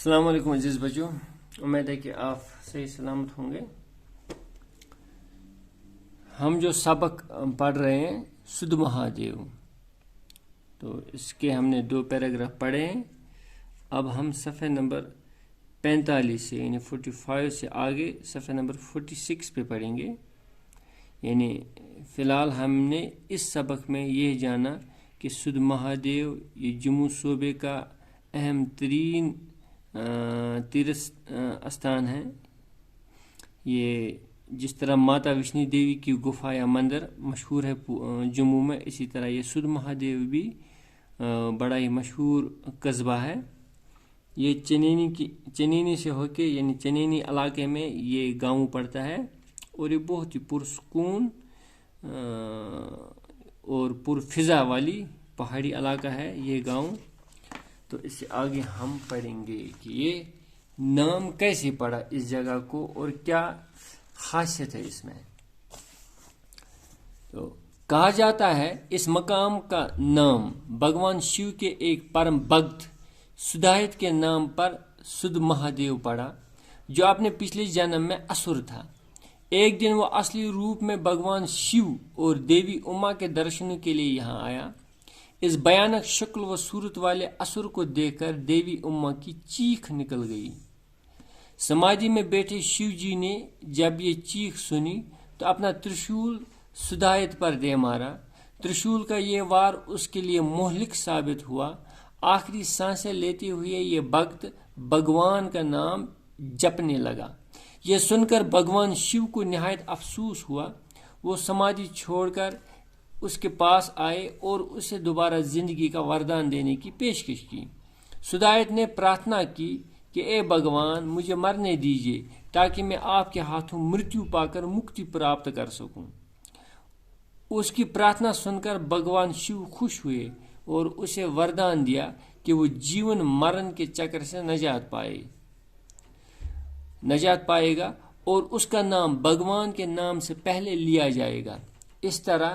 السلام علیکم عزیز بچوں، امید ہے کہ آپ صحیح سلامت ہوں گے۔ ہم جو سبق پڑھ رہے ہیں سدھ مہادیو، تو اس کے ہم نے 2 پیراگراف پڑھے ہیں۔ اب ہم صفحہ نمبر 45 سے یعنی 45 سے آگے صفحہ نمبر 46 پہ پڑھیں گے۔ یعنی فی الحال ہم نے اس سبق میں یہ جانا کہ سدھ مہادیو یہ جموں صوبے کا اہم ترین تیرتھ استھان ہے۔ یہ جس طرح ماتا وشنو دیوی کی گفا یا مندر مشہور ہے جموں میں، اسی طرح یہ سدھ مہادیو بھی بڑا ہی مشہور قصبہ ہے۔ یہ چنینی سے ہو کے یعنی چنینی علاقے میں یہ گاؤں پڑتا ہے، اور یہ بہت ہی پرسکون اور پرفضا والی پہاڑی علاقہ ہے یہ گاؤں۔ تو اس سے آگے ہم پڑھیں گے کہ یہ نام کیسے پڑا اس جگہ کو اور کیا خاصیت ہے اس میں۔ تو کہا جاتا ہے اس مقام کا نام بھگوان شیو کے ایک پرم بھگت سدھایت کے نام پر سدھ مہادیو پڑا، جو اپنے پچھلے جنم میں اسور تھا۔ ایک دن وہ اصلی روپ میں بھگوان شیو اور دیوی اما کے درشنوں کے لیے یہاں آیا۔ اس بھیانک شکل و صورت والے اسور کو دیکھ کر دیوی اما کی چیخ نکل گئی۔ سمادھی میں بیٹھے شیو جی نے جب یہ چیخ سنی تو اپنا ترشول سدھایت پر دے مارا۔ ترشول کا یہ وار اس کے لیے مہلک ثابت ہوا۔ آخری سانسیں لیتے ہوئے یہ بھگت بھگوان کا نام جپنے لگا۔ یہ سن کر بھگوان شیو کو نہایت افسوس ہوا۔ وہ سمادھی چھوڑ کر اس کے پاس آئے اور اسے دوبارہ زندگی کا وردان دینے کی پیشکش کی۔ سدھایت نے پرارتھنا کی کہ اے بھگوان، مجھے مرنے دیجیے تاکہ میں آپ کے ہاتھوں مرتیو پا کر مکتی پراپت کر سکوں۔ اس کی پرارتھنا سن کر بھگوان شیو خوش ہوئے اور اسے وردان دیا کہ وہ جیون مرن کے چکر سے نجات پائے گا اور اس کا نام بھگوان کے نام سے پہلے لیا جائے گا۔ اس طرح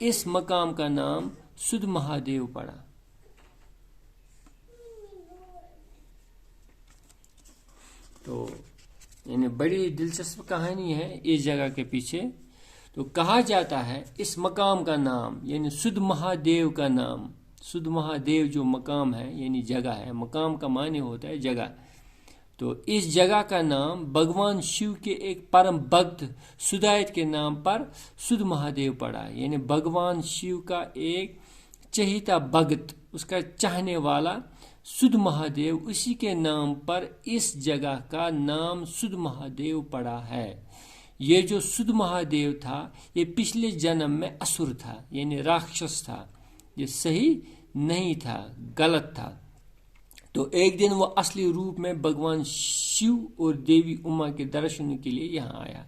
اس مقام کا نام سدھ مہادیو پڑا۔ تو یعنی بڑی دلچسپ کہانی ہے اس جگہ کے پیچھے۔ تو کہا جاتا ہے اس مقام کا نام یعنی سدھ مہادیو کا نام، سدھ مہادیو جو مقام ہے یعنی جگہ ہے، مقام کا معنی ہوتا ہے جگہ۔ تو اس جگہ کا نام بھگوان شیو کے ایک پرم بھگت سدھایت کے نام پر سدھ مہادیو پڑا۔ یعنی بھگوان شیو کا ایک چہیتا بھگت، اس کا چاہنے والا سدھ مہادیو، اسی کے نام پر اس جگہ کا نام سدھ مہادیو پڑا ہے۔ یہ جو سدھ مہادیو تھا یہ پچھلے جنم میں اسور تھا، یعنی راکشس تھا۔ یہ صحیح نہیں تھا، غلط تھا۔ تو ایک دن وہ اصلی روپ میں بھگوان شیو اور دیوی اما کے درشنوں کے لیے یہاں آیا۔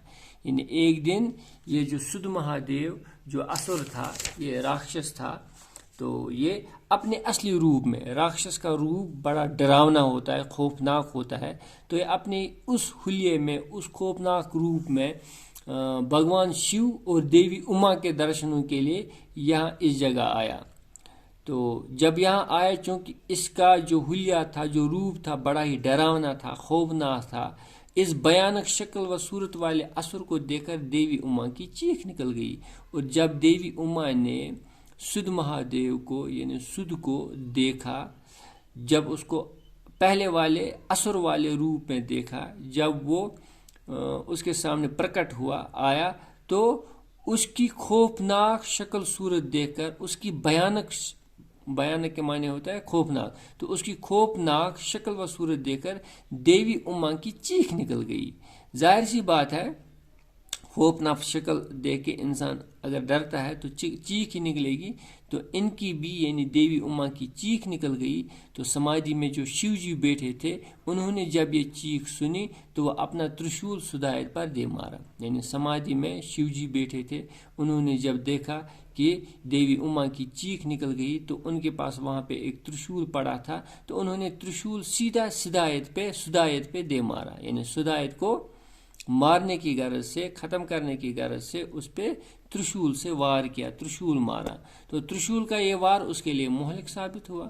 یعنی ایک دن یہ جو سدھ مہادیو جو اسور تھا، یہ راکشس تھا، تو یہ اپنے اصلی روپ میں، راکشس کا روپ بڑا ڈراونا ہوتا ہے، خوفناک ہوتا ہے، تو یہ اپنی اس حلیے میں، اس خوفناک روپ میں بھگوان شیو اور دیوی اما کے درشنوں کے لیے یہاں اس جگہ آیا۔ تو جب یہاں آئے، چونکہ اس کا جو حلیہ تھا، جو روپ تھا، بڑا ہی ڈراونا تھا، خوفناک تھا، اس بھیانک شکل و صورت والے اسور کو دیکھ کر دیوی اما کی چیخ نکل گئی۔ اور جب دیوی اما نے سدھ مہادیو کو یعنی سدھ کو دیکھا، جب اس کو پہلے والے اسور والے روپ میں دیکھا، جب وہ اس کے سامنے پرکٹ ہوا آیا، تو اس کی خوفناک شکل صورت دیکھ کر، اس کی بھیانک کے معنی ہوتا ہے خوفناک، تو اس کی خوفناک شکل و صورت دیکھ کر دیوی اما کی چیخ نکل گئی۔ ظاہر سی بات ہے، خوفناک شکل دیکھ کے انسان اگر ڈرتا ہے تو چیخ ہی نکلے گی۔ تو ان کی بھی یعنی دیوی اما کی چیخ نکل گئی۔ تو سمادھی میں جو شیو جی بیٹھے تھے، انہوں نے جب یہ چیخ سنی تو وہ اپنا ترشول سدھایت پر دے مارا۔ یعنی سمادھی میں شیو جی بیٹھے تھے، انہوں نے جب دیکھا کہ دیوی اما کی چیخ نکل گئی تو ان کے پاس وہاں پہ ایک ترشول پڑا تھا، تو انہوں نے ترشول سیدھا سدھایت پہ دے مارا۔ یعنی سدھایت کو مارنے کی غرض سے، ختم کرنے کی غرض سے اس پہ ترشول سے وار کیا، ترشول مارا۔ تو ترشول کا یہ وار اس کے لیے مہلک ثابت ہوا۔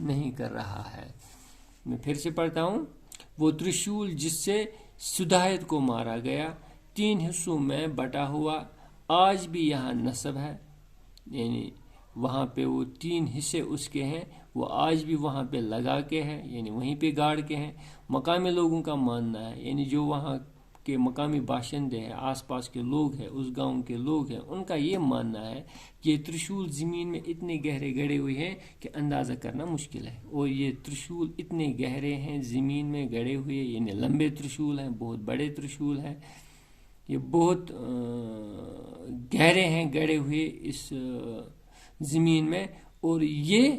نہیں کر رہا ہے۔ میں پھر سے پڑھتا ہوں، وہ ترشول جس سے سدایت کو مارا گیا 3 حصوں میں بٹا ہوا آج بھی یہاں نصب ہے، یعنی وہاں پہ وہ 3 حصے اس کے ہیں، وہ آج بھی وہاں پہ لگا کے ہیں، یعنی وہیں پہ گاڑ کے ہیں۔ مقامی لوگوں کا ماننا ہے، یعنی جو وہاں کے مقامی باشندے ہیں، آس پاس کے لوگ ہیں، اس گاؤں کے لوگ ہیں، ان کا یہ ماننا ہے کہ یہ ترشول زمین میں اتنے گہرے گڑے ہوئے ہیں کہ اندازہ کرنا مشکل ہے، اور یہ ترشول اتنے گہرے ہیں زمین میں گڑے ہوئے، یعنی لمبے ترشول ہیں، بہت بڑے ترشول ہیں، یہ بہت گہرے ہیں گڑے ہوئے اس زمین میں، اور یہ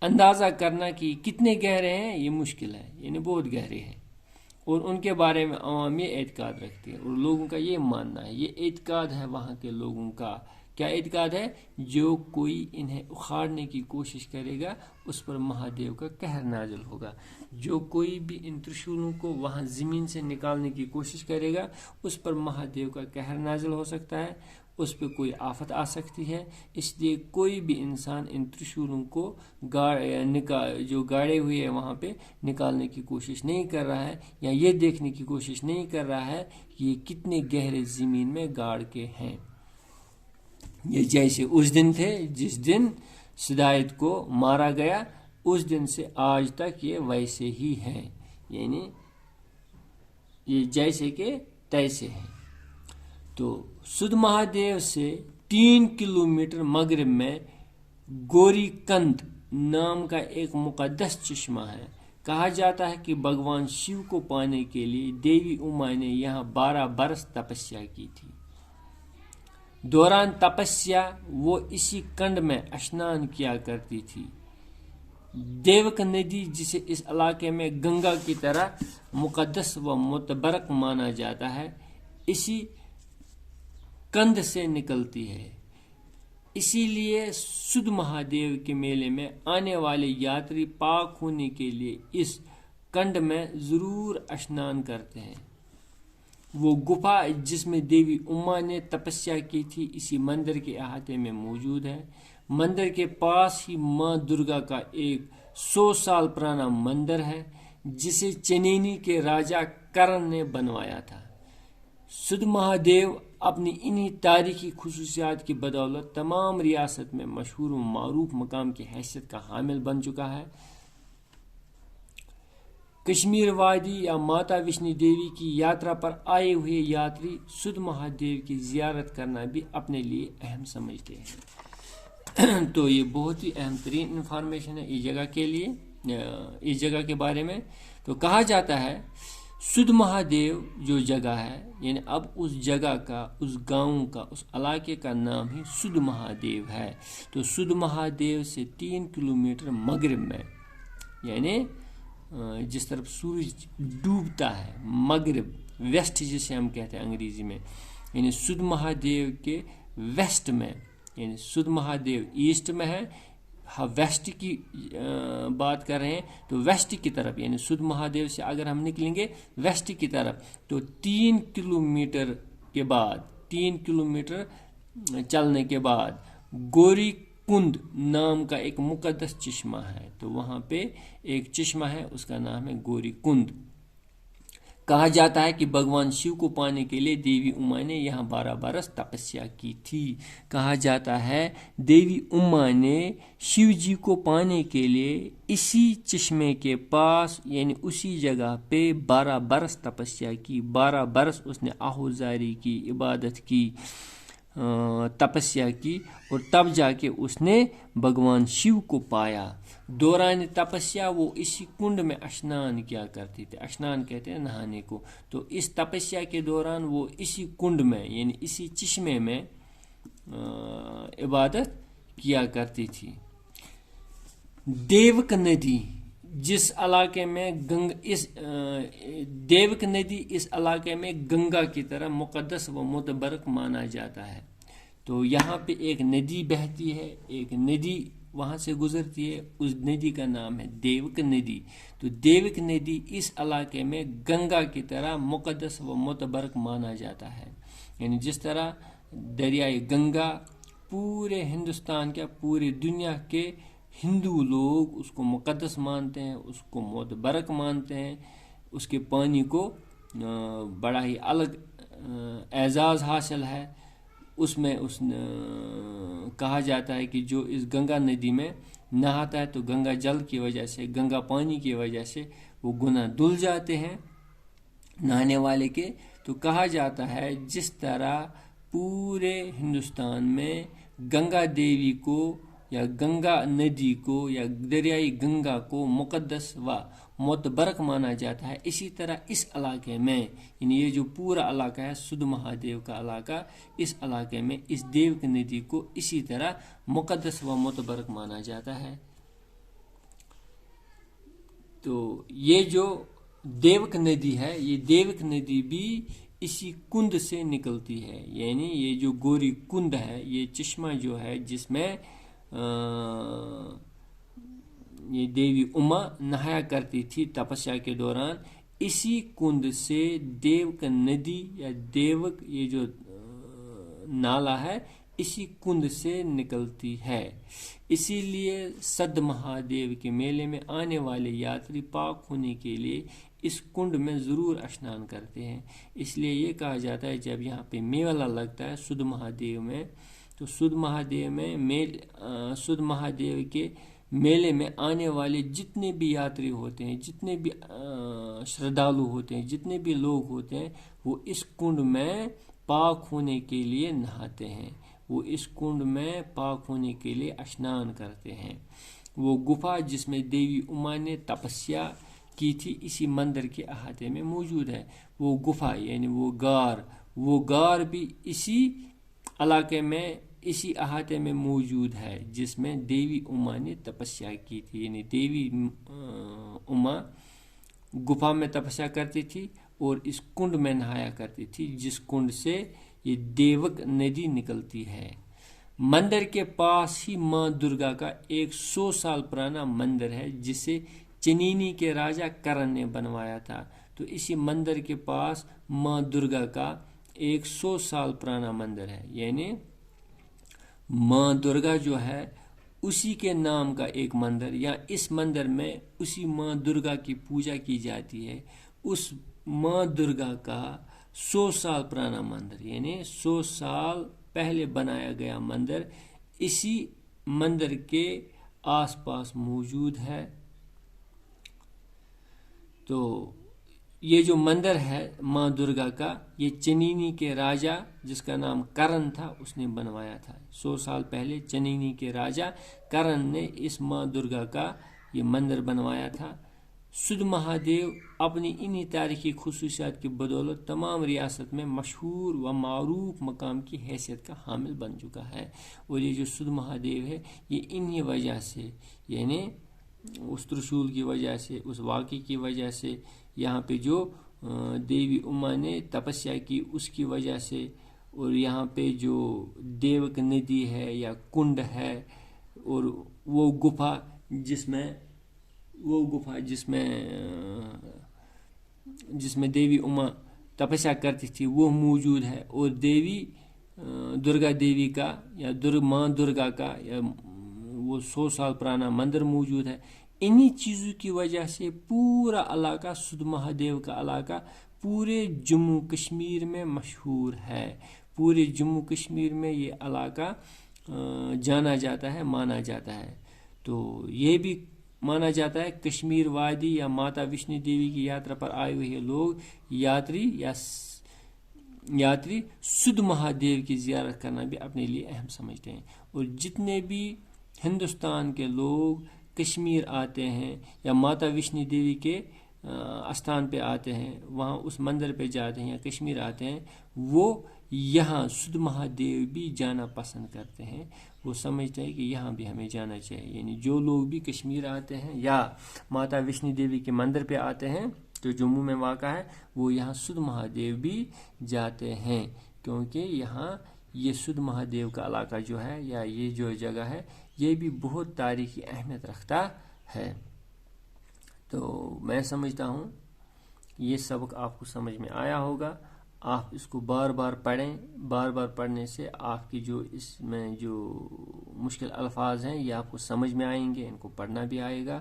اندازہ کرنا کہ کتنے گہرے ہیں یہ مشکل ہے، یعنی بہت گہرے ہیں، اور ان کے بارے میں عوام یہ اعتقاد رکھتے ہیں، اور لوگوں کا یہ ماننا ہے، یہ اعتقاد ہے وہاں کے لوگوں کا۔ کیا اعتقاد ہے؟ جو کوئی انہیں اکھاڑنے کی کوشش کرے گا اس پر مہادیو کا قہر نازل ہوگا۔ جو کوئی بھی ان ترشولوں کو وہاں زمین سے نکالنے کی کوشش کرے گا اس پر مہادیو کا قہر نازل ہو سکتا ہے، اس پہ کوئی آفت آ سکتی ہے۔ اس لیے کوئی بھی انسان ان ترشولوں کو جو گاڑے ہوئے ہیں وہاں پہ نکالنے کی کوشش نہیں کر رہا ہے، یا یہ دیکھنے کی کوشش نہیں کر رہا ہے کہ یہ کتنے گہرے زمین میں گاڑ کے ہیں۔ یہ جیسے اس دن تھے جس دن سدایت کو مارا گیا، اس دن سے آج تک یہ ویسے ہی ہیں، یعنی یہ جیسے کہ تیسے ہیں۔ تو سدھ مہادیو سے 3 کلومیٹر مغرب میں گوری کند نام کا ایک مقدس چشمہ ہے۔ کہا جاتا ہے کہ بھگوان شیو کو پانے کے لیے دیوی اما نے یہاں 12 برس تپسیا کی تھی۔ دوران تپسیا وہ اسی کنڈ میں اشنان کیا کرتی تھی۔ دیوک ندی، جسے اس علاقے میں گنگا کی طرح مقدس و متبرک مانا جاتا ہے، اسی کند سے نکلتی ہے۔ اسی لیے سدھ مہادیو کے میلے میں آنے والے یاتری پاک ہونے کے لیے اس کنڈ میں ضرور اشنان کرتے ہیں۔ وہ گپھا جس میں دیوی اما نے تپسیا کی تھی اسی مندر کے احاطے میں موجود ہے۔ مندر کے پاس ہی ماں درگا کا ایک 100 سال پرانا مندر ہے جسے چنینی کے راجا کرن نے بنوایا تھا۔ سدھ مہادیو اپنی انہی تاریخی خصوصیات کی بدولت تمام ریاست میں مشہور و معروف مقام کی حیثیت کا حامل بن چکا ہے۔ کشمیر وادی یا ماتا وشنو دیوی کی یاترا پر آئے ہوئے یاتری سدھ مہادیو کی زیارت کرنا بھی اپنے لیے اہم سمجھتے ہیں۔ تو یہ بہت ہی اہم ترین انفارمیشن ہے اس جگہ کے لیے، اس جگہ کے بارے میں۔ تو کہا جاتا ہے سدھ مہادیو جو جگہ ہے، یعنی اب اس جگہ کا، اس گاؤں کا، اس علاقے کا نام ہی سدھ مہادیو ہے۔ تو سدھ مہادیو سے 3 کلومیٹر مغرب میں، یعنی جس طرف سورج ڈوبتا ہے، مغرب، ویسٹ جسے ہم کہتے ہیں انگریزی میں، یعنی سدھ مہادیو کے ویسٹ میں، یعنی سدھ مہادیو ایسٹ میں ہے، ویسٹ کی بات کر رہے ہیں تو ویسٹ کی طرف، یعنی سدھ مہادیو سے اگر ہم نکلیں گے ویسٹ کی طرف تو 3 کلومیٹر کے بعد، 3 کلومیٹر چلنے کے بعد گوری کند نام کا ایک مقدس چشمہ ہے۔ تو وہاں پہ ایک چشمہ ہے، اس کا نام ہے گوری کند۔ کہا جاتا ہے کہ بھگوان شیو کو پانے کے لیے دیوی اما نے یہاں 12 برس تپسیا کی تھی۔ کہا جاتا ہے دیوی اما نے شیو جی کو پانے کے لیے اسی چشمے کے پاس، یعنی اسی جگہ پہ 12 برس تپسیا کی۔ 12 برس اس نے آہوزاری کی، عبادت کی، تپسیا کی، اور تب جا کے اس نے بھگوان شیو کو پایا۔ دوران تپسیا وہ اسی کنڈ میں اشنان کیا کرتی تھی۔ اشنان کہتے ہیں نہانے کو۔ تو اس تپسیا کے دوران وہ اسی کنڈ میں، یعنی اسی چشمے میں عبادت کیا کرتی تھی۔ دیوک ندی جس علاقے میں دیوک ندی اس علاقے میں گنگا کی طرح مقدس و متبرک مانا جاتا ہے۔ تو یہاں پہ ایک ندی بہتی ہے، ایک ندی وہاں سے گزرتی ہے، اس ندی کا نام ہے دیوک ندی۔ تو دیوک ندی اس علاقے میں گنگا کی طرح مقدس و متبرک مانا جاتا ہے، یعنی جس طرح دریائے گنگا پورے ہندوستان کے، پوری دنیا کے ہندو لوگ اس کو مقدس مانتے ہیں، اس کو معتبرک مانتے ہیں، اس کے پانی کو بڑا ہی الگ اعزاز حاصل ہے۔ اس میں کہا جاتا ہے کہ جو اس گنگا ندی میں نہاتا ہے تو گنگا جل کی وجہ سے، گنگا پانی کی وجہ سے وہ گناہ دھل جاتے ہیں نہانے والے کے۔ تو کہا جاتا ہے جس طرح پورے ہندوستان میں گنگا دیوی کو یا گنگا ندی کو یا دریائے گنگا کو مقدس و معتبرک مانا جاتا ہے، اسی طرح اس علاقے میں، یعنی یہ جو پورا علاقہ ہے سدھ مہادیو کا علاقہ، اس علاقے میں اس دیوک ندی کو اسی طرح مقدس و معتبرک مانا جاتا ہے۔ تو یہ جو دیوک ندی ہے، یہ دیوک ندی بھی اسی کند سے نکلتی ہے، یعنی یہ جو گوری کند ہے، یہ چشمہ جو ہے جس میں یہ دیوی اما نہایا کرتی تھی تپسیا کے دوران، اسی کند سے دیوک ندی یا دیوک یہ جو نالا ہے اسی کند سے نکلتی ہے۔ اسی لیے سدھ مہادیو کے میلے میں آنے والے یاتری پاک ہونے کے لیے اس کنڈ میں ضرور اشنان کرتے ہیں۔ اس لیے یہ کہا جاتا ہے جب یہاں پہ میلہ لگتا ہے سدھ مہادیو میں، تو سدھ مہادیو کے میلے میں آنے والے جتنے بھی یاتری ہوتے ہیں، جتنے بھی شردھالو ہوتے ہیں، جتنے بھی لوگ ہوتے ہیں، وہ اس کنڈ میں پاک ہونے کے لیے نہاتے ہیں، وہ اس کنڈ میں پاک ہونے کے لیے اشنان کرتے ہیں۔ وہ گفا جس میں دیوی اما نے تپسیا کی تھی اسی مندر کے احاطے میں موجود ہے۔ وہ گفا یعنی وہ غار بھی اسی علاقے میں، اسی احاطے میں موجود ہے جس میں دیوی اما نے تپسیا کی تھی، یعنی دیوی اما گفا میں تپسیا کرتی تھی اور اس کنڈ میں نہایا کرتی تھی جس کنڈ سے یہ دیوک ندی نکلتی ہے۔ مندر کے پاس ہی ماں درگا کا ایک 100 سال پرانا مندر ہے جسے چنینی کے راجا کرن نے بنوایا تھا۔ تو اسی مندر کے پاس ماں درگا کا ایک 100 سال پرانا مندر ہے، یعنی ماں درگا جو ہے اسی کے نام کا ایک مندر، یا اس مندر میں اسی ماں درگا کی پوجا کی جاتی ہے۔ اس ماں درگا کا 100 سال پرانا مندر، یعنی 100 سال پہلے بنایا گیا مندر اسی مندر کے آس پاس موجود ہے۔ تو یہ جو مندر ہے ماں درگا کا، یہ چنینی کے راجا جس کا نام کرن تھا اس نے بنوایا تھا۔ 100 سال پہلے چنینی کے راجا کرن نے اس ماں درگا کا یہ مندر بنوایا تھا۔ سدھ مہادیو اپنی انہی تاریخی خصوصیات کی بدولت تمام ریاست میں مشہور و معروف مقام کی حیثیت کا حامل بن چکا ہے۔ اور یہ جو سدھ مہادیو ہے یہ انہی وجہ سے، یعنی اس ترشول کی وجہ سے، اس واقعے کی وجہ سے، یہاں پہ جو دیوی اما نے تپسیا کی اس کی وجہ سے، اور یہاں پہ جو دیوک ندی ہے یا کنڈ ہے، اور وہ گفا جس میں دیوی اما تپسیا کرتی تھی وہ موجود ہے، اور دیوی درگا دیوی کا یا ماں درگا کا یا وہ 100 سال پرانا مندر موجود ہے۔ انہی چیزوں کی وجہ سے پورا علاقہ سدھ مہادیو کا علاقہ پورے جموں کشمیر میں مشہور ہے۔ پورے جموں کشمیر میں یہ علاقہ جانا جاتا ہے، مانا جاتا ہے۔ تو یہ بھی مانا جاتا ہے کشمیر وادی یا ماتا وشنو دیوی کی یاترا پر آئے ہوئے لوگ یاتری سدھ مہادیو کی زیارت کرنا بھی اپنے لیے اہم سمجھتے ہیں۔ اور جتنے بھی ہندوستان کے لوگ کشمیر آتے ہیں یا ماتا وشنو دیوی کے استھان پہ آتے ہیں، وہاں اس مندر پہ جاتے ہیں یا کشمیر آتے ہیں، وہ یہاں سدھ مہادیو بھی جانا پسند کرتے ہیں۔ وہ سمجھتے ہیں کہ یہاں بھی ہمیں جانا چاہیے، یعنی جو لوگ بھی کشمیر آتے ہیں یا ماتا وشنو دیوی کے مندر پہ آتے ہیں جو جموں میں واقع ہے، وہ یہاں سدھ مہادیو بھی جاتے ہیں، کیونکہ یہاں یہ سدھ مہادیو کا علاقہ جو ہے یا یہ جو جگہ ہے یہ بھی بہت تاریخی اہمیت رکھتا ہے۔ تو میں سمجھتا ہوں یہ سبق آپ کو سمجھ میں آیا ہوگا۔ آپ اس کو بار بار پڑھیں. بار بار پڑھنے سے آپ کی جو اس میں جو مشکل الفاظ ہیں یہ آپ کو سمجھ میں آئیں گے، ان کو پڑھنا بھی آئے گا.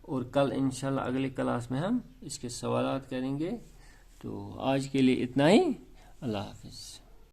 اور کل انشاءاللہ اگلے کلاس میں ہم اس کے سوالات کریں گے. تو آج کے لیے اتنا ہی. اللہ حافظ.